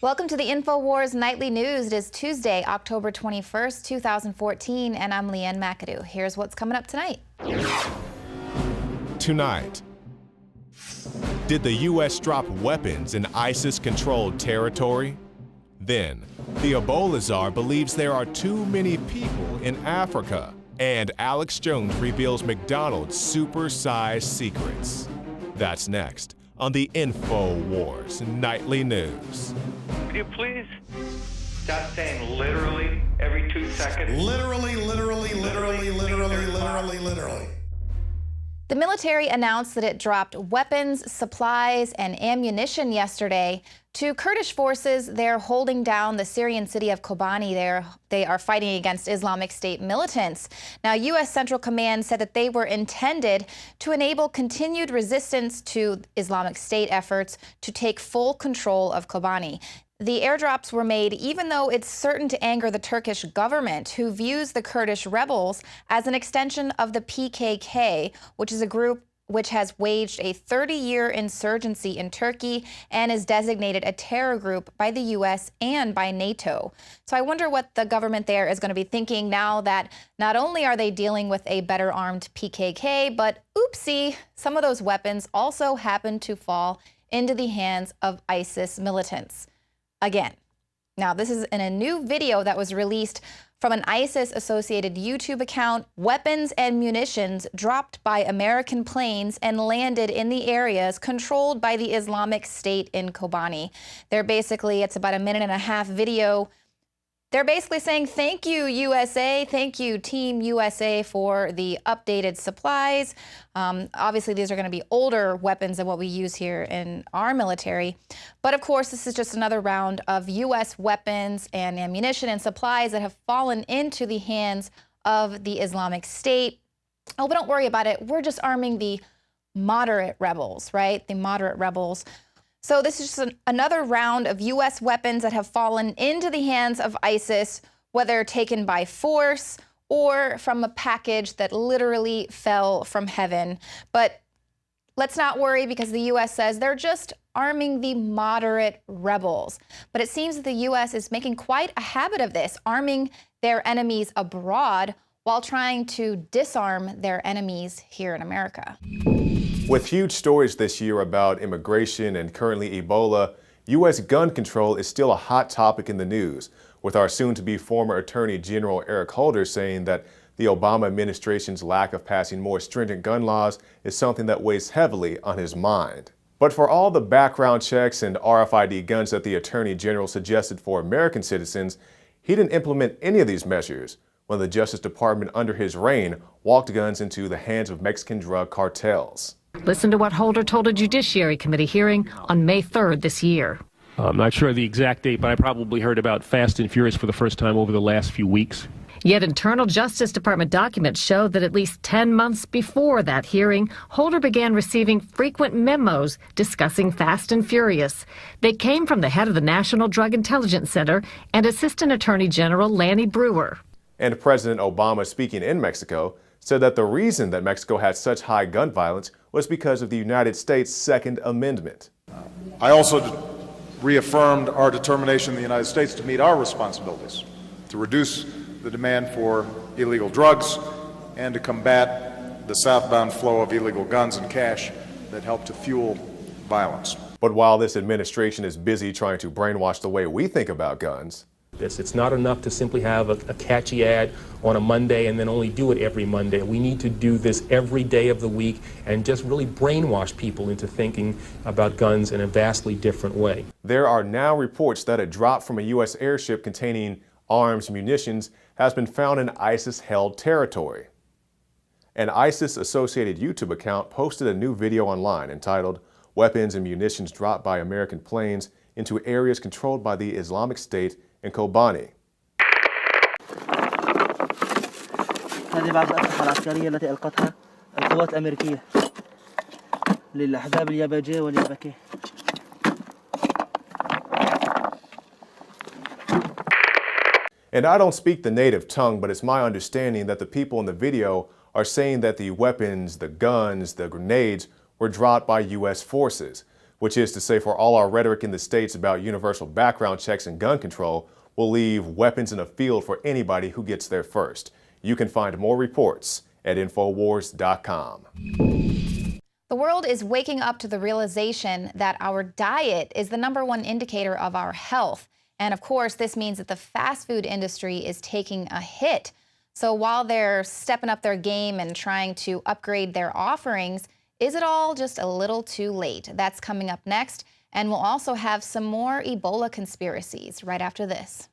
Welcome to the InfoWars Nightly News. It is Tuesday, October 21st, 2014, and I'm Leanne McAdoo. Here's what's coming up tonight. Tonight, did the U.S. drop weapons in ISIS-controlled territory? Then, the Ebola czar believes there are too many people in Africa. And Alex Jones reveals McDonald's super-sized secrets. That's next on the InfoWars Nightly News. Could you please stop saying literally every 2 seconds? Literally. The military announced that it dropped weapons, supplies, and ammunition yesterday to Kurdish forces. They're holding down the Syrian city of Kobani. They are fighting against Islamic State militants. Now, U.S. Central Command said that they were intended to enable continued resistance to Islamic State efforts to take full control of Kobani. The airdrops were made even though it's certain to anger the Turkish government, who views the Kurdish rebels as an extension of the PKK, which is a group which has waged a 30-year insurgency in Turkey and is designated a terror group by the U.S. and by NATO. So I wonder what the government there is going to be thinking now that not only are they dealing with a better armed PKK, but oopsie, some of those weapons also happen to fall into the hands of ISIS militants. Again. Now, this is in a new video that was released from an ISIS-associated YouTube account. Weapons and munitions dropped by American planes and landed in the areas controlled by the Islamic State in Kobani. It's about a minute-and-a-half video. They're basically saying, thank you, USA, thank you, Team USA, for the updated supplies. Obviously, these are going to be older weapons than what we use here in our military. But of course, this is just another round of U.S. weapons and ammunition and supplies that have fallen into the hands of the Islamic State. Oh, but don't worry about it. We're just arming the moderate rebels, right? The moderate rebels. So this is just another round of U.S. weapons that have fallen into the hands of ISIS, whether taken by force or from a package that literally fell from heaven. But let's not worry, because the U.S. says they're just arming the moderate rebels. But it seems that the U.S. is making quite a habit of this, arming their enemies abroad while trying to disarm their enemies here in America. With huge stories this year about immigration and currently Ebola, U.S. gun control is still a hot topic in the news, with our soon-to-be former Attorney General Eric Holder saying that the Obama administration's lack of passing more stringent gun laws is something that weighs heavily on his mind. But for all the background checks and RFID guns that the Attorney General suggested for American citizens, he didn't implement any of these measures when the Justice Department under his reign walked guns into the hands of Mexican drug cartels. Listen to what Holder told a Judiciary Committee hearing on May 3rd this year. I'm not sure of the exact date, but I probably heard about Fast and Furious for the first time over the last few weeks. Yet internal Justice Department documents show that at least 10 months before that hearing, Holder began receiving frequent memos discussing Fast and Furious. They came from the head of the National Drug Intelligence Center and Assistant Attorney General Lanny Breuer. And President Obama, speaking in Mexico, said that the reason that Mexico had such high gun violence was because of the United States' Second Amendment. I also reaffirmed our determination in the United States to meet our responsibilities, to reduce the demand for illegal drugs, and to combat the southbound flow of illegal guns and cash that help to fuel violence. But while this administration is busy trying to brainwash the way we think about guns, It's not enough to simply have a catchy ad on a Monday and then only do it every Monday. We need to do this every day of the week and just really brainwash people into thinking about guns in a vastly different way. There are now reports that a drop from a U.S. airship containing arms munitions has been found in ISIS-held territory. An ISIS-associated YouTube account posted a new video online entitled "Weapons and Munitions Dropped by American Planes into Areas Controlled by the Islamic State in Kobani." هذه بعض الأسلحة العسكرية التي ألقتها القوات الأمريكية للأحزاب اليابجية واليابكية. And I don't speak the native tongue, but it's my understanding that the people in the video are saying that the weapons, the guns, the grenades were dropped by U.S. forces. which is to say for all our rhetoric in the States about universal background checks and gun control, will leave weapons in a field for anybody who gets there first. You can find more reports at Infowars.com. The world is waking up to the realization that our diet is the #1 indicator of our health. And of course, this means that the fast food industry is taking a hit. So while they're stepping up their game and trying to upgrade their offerings, is it all just a little too late? That's coming up next. And we'll also have some more Ebola conspiracies right after this.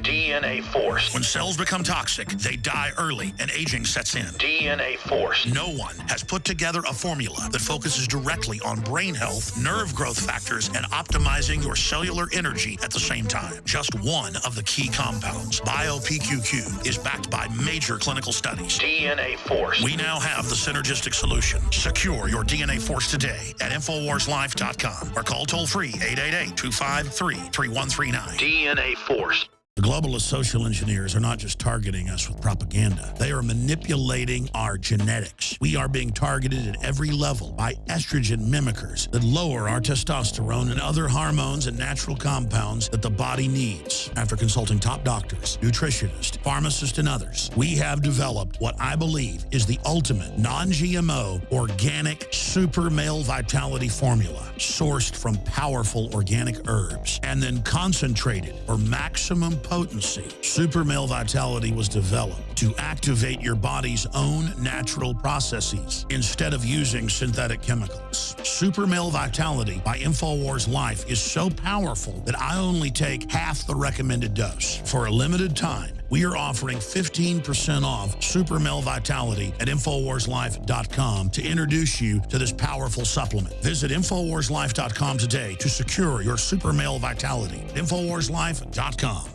DNA Force. When cells become toxic, they die early and aging sets in. DNA Force. No one has put together a formula that focuses directly on brain health, nerve growth factors, and optimizing your cellular energy at the same time. Just one of the key compounds, BioPQQ, is backed by major clinical studies. DNA Force. We now have the synergistic solution. Secure your DNA Force today at InfoWarsLife.com or call toll-free 888-253-3139. DNA Force. The globalist social engineers are not just targeting us with propaganda. They are manipulating our genetics. We are being targeted at every level by estrogen mimickers that lower our testosterone and other hormones and natural compounds that the body needs. After consulting top doctors, nutritionists, pharmacists, and others, we have developed what I believe is the ultimate non-GMO organic super male vitality formula sourced from powerful organic herbs and then concentrated for maximum potency. Super Male Vitality was developed to activate your body's own natural processes instead of using synthetic chemicals. Super Male Vitality by InfoWars Life is so powerful that I only take half the recommended dose. For a limited time, we are offering 15% off Super Male Vitality at InfoWarsLife.com to introduce you to this powerful supplement. Visit InfoWarsLife.com today to secure your Super Male Vitality. InfoWarsLife.com.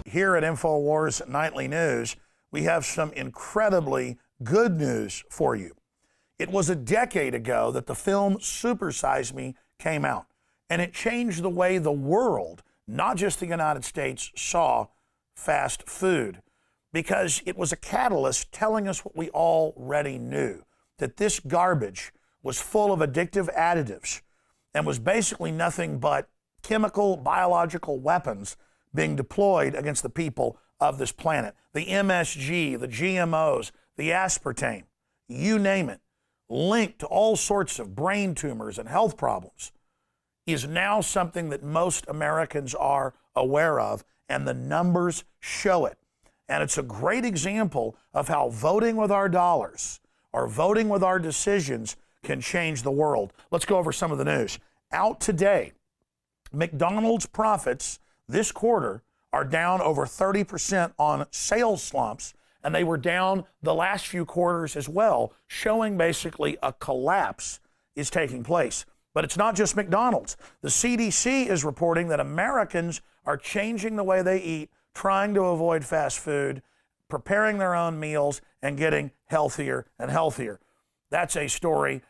Here at InfoWars Nightly News, we have some incredibly good news for you. It was a decade ago that the film Super Size Me came out, and it changed the way the world, not just the United States, saw fast food, because it was a catalyst telling us what we already knew, that this garbage was full of addictive additives and was basically nothing but chemical, biological weapons being deployed against the people of this planet. The MSG, the GMOs, the aspartame, you name it, linked to all sorts of brain tumors and health problems, is now something that most Americans are aware of, and the numbers show it. And it's a great example of how voting with our dollars or voting with our decisions can change the world. Let's go over some of the news. Out today, McDonald's profits this quarter are down over 30% on sales slumps, and they were down the last few quarters as well, showing basically a collapse is taking place. But it's not just McDonald's. The CDC is reporting that Americans are changing the way they eat, trying to avoid fast food, preparing their own meals, and getting healthier and healthier. That's a story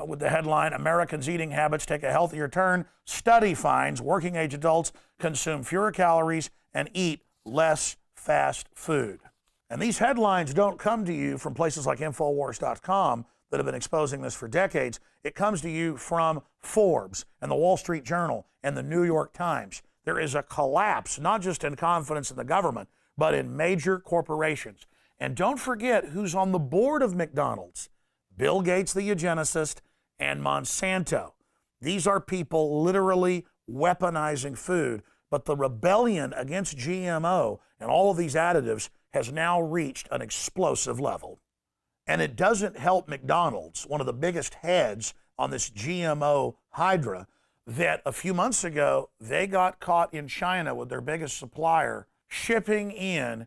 with the headline, Americans' Eating Habits Take a Healthier Turn. Study finds working age adults consume fewer calories and eat less fast food. And these headlines don't come to you from places like Infowars.com that have been exposing this for decades. It comes to you from Forbes and the Wall Street Journal and the New York Times. There is a collapse, not just in confidence in the government, but in major corporations. And don't forget who's on the board of McDonald's. Bill Gates, the eugenicist, and Monsanto. These are people literally weaponizing food, but the rebellion against GMO and all of these additives has now reached an explosive level. And it doesn't help McDonald's, one of the biggest heads on this GMO hydra, that a few months ago, they got caught in China with their biggest supplier shipping in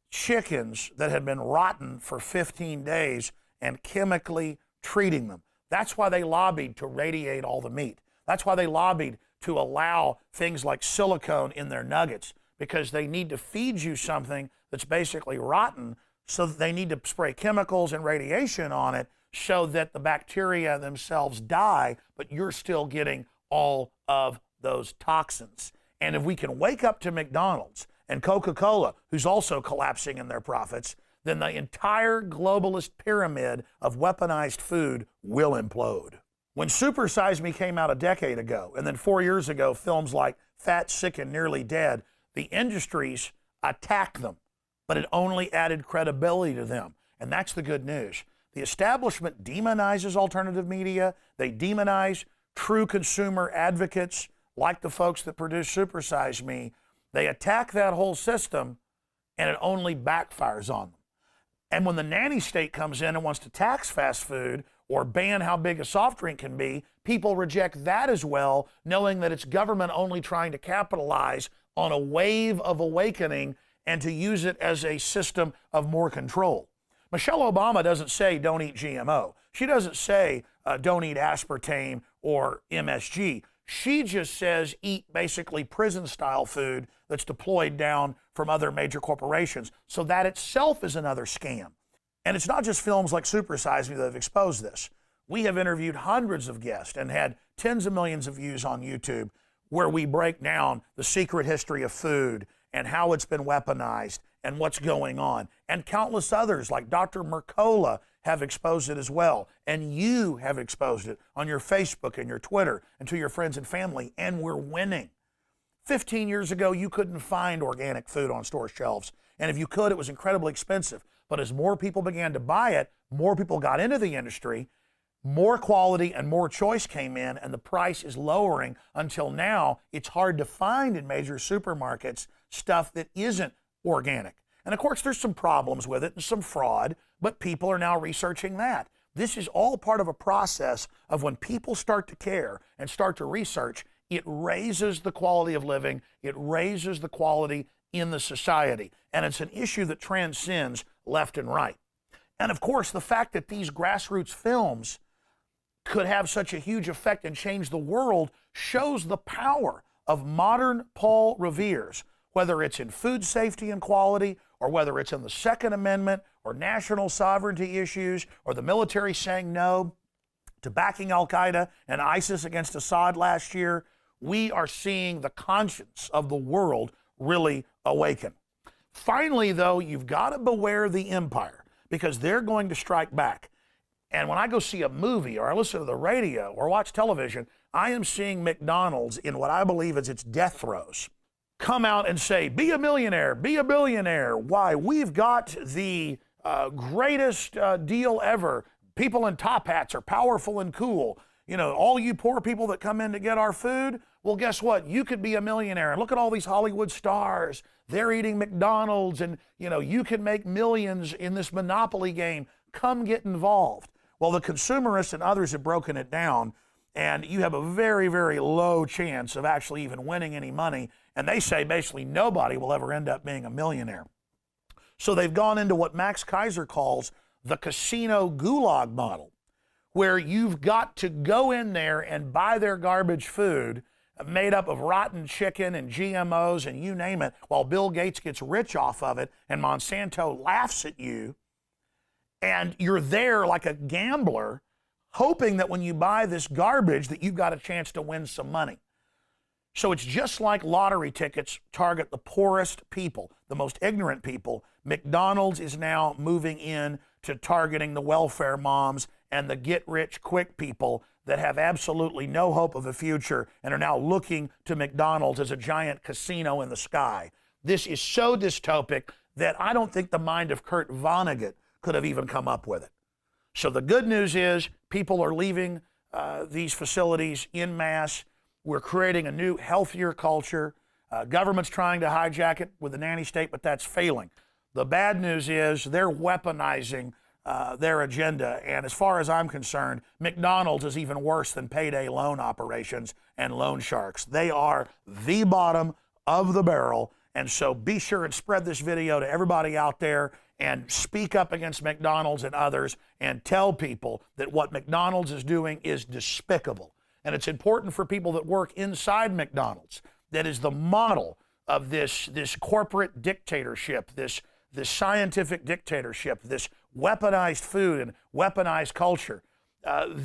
chickens that had been rotten for 15 days and chemically treating them. That's why they lobbied to radiate all the meat. That's why they lobbied to allow things like silicone in their nuggets, because they need to feed you something that's basically rotten, so that they need to spray chemicals and radiation on it so that the bacteria themselves die, but you're still getting all of those toxins. And if we can wake up to McDonald's and Coca-Cola, who's also collapsing in their profits, then the entire globalist pyramid of weaponized food will implode. When Super Size Me came out a decade ago, and then 4 years ago, films like Fat, Sick, and Nearly Dead, the industries attacked them, but it only added credibility to them. And that's the good news. The establishment demonizes alternative media. They demonize true consumer advocates like the folks that produce Super Size Me. They attack that whole system, and it only backfires on them. And when the nanny state comes in and wants to tax fast food or ban how big a soft drink can be, people reject that as well, knowing that it's government only trying to capitalize on a wave of awakening and to use it as a system of more control. Michelle Obama doesn't say don't eat GMO. She doesn't say don't eat aspartame or MSG. She just says eat basically prison-style food that's deployed down from other major corporations. So that itself is another scam. And it's not just films like Super Size Me that have exposed this. We have interviewed hundreds of guests and had tens of millions of views on YouTube where we break down the secret history of food and how it's been weaponized and what's going on. And countless others like Dr. Mercola have exposed it as well. And you have exposed it on your Facebook and your Twitter and to your friends and family, and we're winning. 15 years ago, you couldn't find organic food on store shelves. And if you could, it was incredibly expensive. But as more people began to buy it, more people got into the industry, more quality and more choice came in, and the price is lowering until now it's hard to find in major supermarkets stuff that isn't organic. And of course, there's some problems with it and some fraud, but people are now researching that. This is all part of a process of when people start to care and start to research, it raises the quality of living, it raises the quality in the society. And it's an issue that transcends left and right. And of course, the fact that these grassroots films could have such a huge effect and change the world shows the power of modern Paul Revere's, whether it's in food safety and quality, or whether it's in the Second Amendment, or national sovereignty issues, or the military saying no to backing Al-Qaeda and ISIS against Assad last year. We are seeing the conscience of the world really awaken. Finally, though, you've got to beware the empire, because they're going to strike back. And when I go see a movie or I listen to the radio or watch television, I am seeing McDonald's in what I believe is its death throes come out and say, be a millionaire, be a billionaire. Why? We've got the greatest deal ever. People in top hats are powerful and cool. You know, all you poor people that come in to get our food, well, guess what? You could be a millionaire. And look at all these Hollywood stars. They're eating McDonald's, and, you know, you can make millions in this monopoly game. Come get involved. Well, the consumerists and others have broken it down, and you have a very, very low chance of actually even winning any money. And they say basically nobody will ever end up being a millionaire. So they've gone into what Max Kaiser calls the casino gulag model, where you've got to go in there and buy their garbage food made up of rotten chicken and GMOs and you name it, while Bill Gates gets rich off of it and Monsanto laughs at you. And you're there like a gambler, hoping that when you buy this garbage that you've got a chance to win some money. So it's just like lottery tickets target the poorest people, the most ignorant people. McDonald's is now moving in to targeting the welfare moms and the get-rich-quick people that have absolutely no hope of a future and are now looking to McDonald's as a giant casino in the sky. This is so dystopic that I don't think the mind of Kurt Vonnegut could have even come up with it. So the good news is people are leaving these facilities en masse. We're creating a new, healthier culture. Government's trying to hijack it with the nanny state, but that's failing. The bad news is they're weaponizing their agenda. And as far as I'm concerned, McDonald's is even worse than payday loan operations and loan sharks. They are the bottom of the barrel. And so be sure and spread this video to everybody out there and speak up against McDonald's and others and tell people that what McDonald's is doing is despicable. And it's important for people that work inside McDonald's, that is the model of this corporate dictatorship, this scientific dictatorship, this weaponized food and weaponized culture, that